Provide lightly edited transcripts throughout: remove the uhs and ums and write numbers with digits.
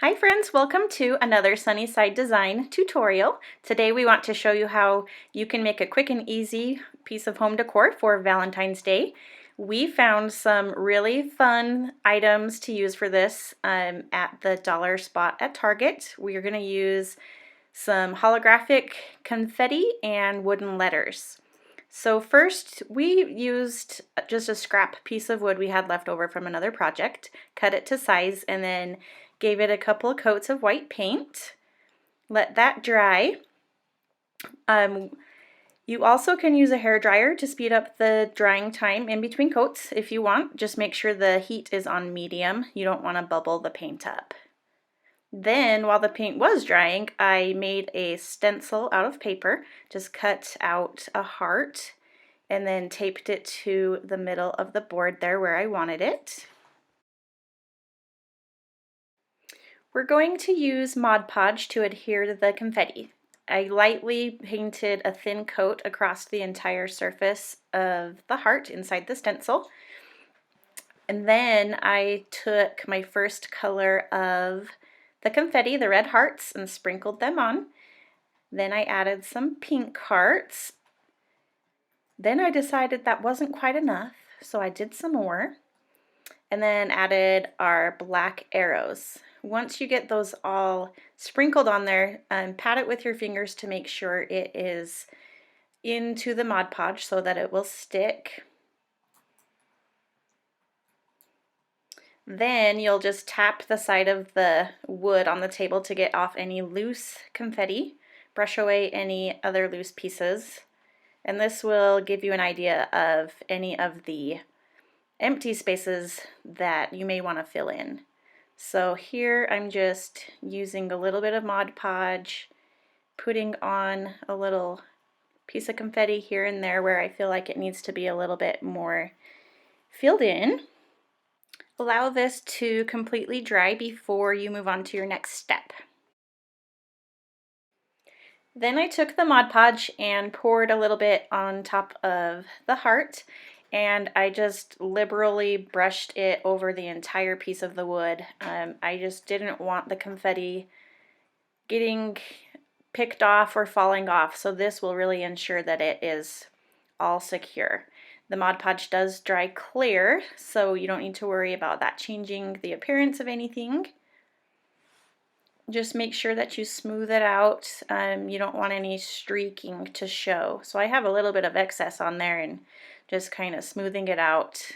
Hi friends, welcome to another Sunnyside Design tutorial. Today we want to show you how you can make a quick and easy piece of home decor for Valentine's Day. We found some really fun items to use for this at the dollar spot at Target. We are going to use some holographic confetti and wooden letters. So first we used just a scrap piece of wood we had left over from another project, cut it to size, and then gave it a couple of coats of white paint. Let that dry. You also can use a hair dryer to speed up the drying time in between coats if you want. Just make sure the heat is on medium. You don't want to bubble the paint up. Then, while the paint was drying, I made a stencil out of paper. Just cut out a heart and then taped it to the middle of the board there where I wanted it. We're going to use Mod Podge to adhere to the confetti. I lightly painted a thin coat across the entire surface of the heart inside the stencil. And then I took my first color of the confetti, the red hearts, and sprinkled them on. Then I added some pink hearts. Then I decided that wasn't quite enough, so I did some more. And then added our black arrows. Once you get those all sprinkled on there, pat it with your fingers to make sure it is into the Mod Podge so that it will stick. Then you'll just tap the side of the wood on the table to get off any loose confetti, brush away any other loose pieces, and this will give you an idea of any of the empty spaces that you may want to fill in. So here I'm just using a little bit of Mod Podge, putting on a little piece of confetti here and there where I feel like it needs to be a little bit more filled in. Allow this to completely dry before you move on to your next step. Then I took the Mod Podge and poured a little bit on top of the heart, and I just liberally brushed it over the entire piece of the wood. I just didn't want the confetti getting picked off or falling off, so this will really ensure that it is all secure. The Mod Podge does dry clear, so you don't need to worry about that changing the appearance of anything. Just make sure that you smooth it out. You don't want any streaking to show. So I have a little bit of excess on there and just kind of smoothing it out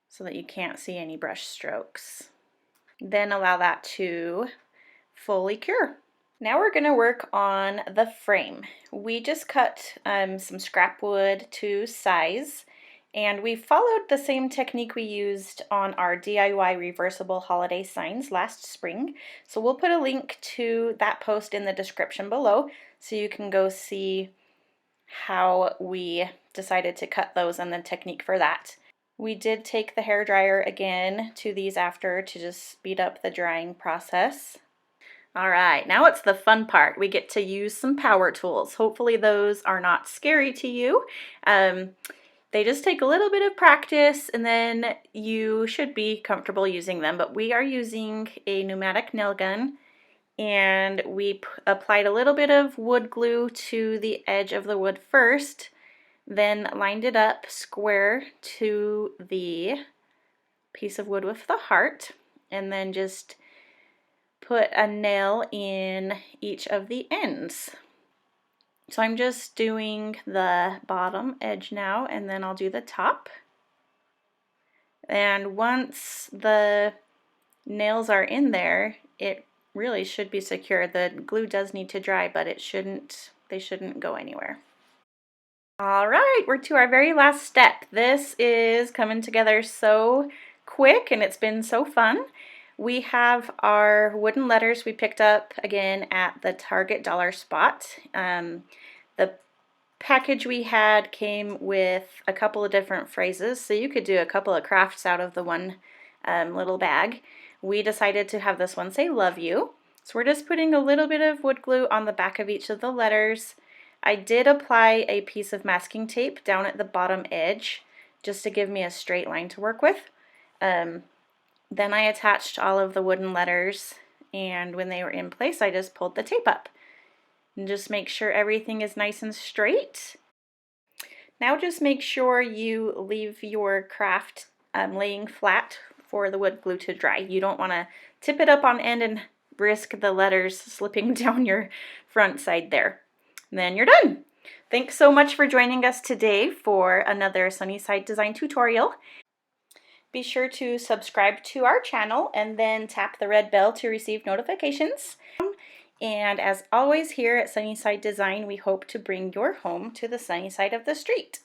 so that you can't see any brush strokes. Then allow that to fully cure. Now we're going to work on the frame. We just cut some scrap wood to size, and we followed the same technique we used on our DIY reversible holiday signs last spring. So we'll put a link to that post in the description below so you can go see how we decided to cut those and the technique for that. We did take the hair dryer again to these after to just speed up the drying process. All right, now it's the fun part. We get to use some power tools. Hopefully those are not scary to you. They just take a little bit of practice and then you should be comfortable using them. But we are using a pneumatic nail gun, and we applied a little bit of wood glue to the edge of the wood first, then lined it up square to the piece of wood with the heart, and then just put a nail in each of the ends. So I'm just doing the bottom edge now, and then I'll do the top. And once the nails are in there, it really should be secure. The glue does need to dry, but they shouldn't go anywhere. All right, we're to our very last step. This is coming together so quick, and it's been so fun. We have our wooden letters we picked up again at the Target dollar spot. The package we had came with a couple of different phrases, so you could do a couple of crafts out of the one little bag. We decided to have this one say love you. So we're just putting a little bit of wood glue on the back of each of the letters. I did apply a piece of masking tape down at the bottom edge just to give me a straight line to work with. Then I attached all of the wooden letters And when they were in place, I just pulled the tape up. And just make sure everything is nice and straight. Now just make sure you leave your craft laying flat for the wood glue to dry. You don't want to tip it up on end and risk the letters slipping down your front side there. And then you're done. Thanks so much for joining us today for another Sunnyside design tutorial. Be sure to subscribe to our channel and then tap the red bell to receive notifications. And as always, here at Sunnyside Design, we hope to bring your home to the sunny side of the street.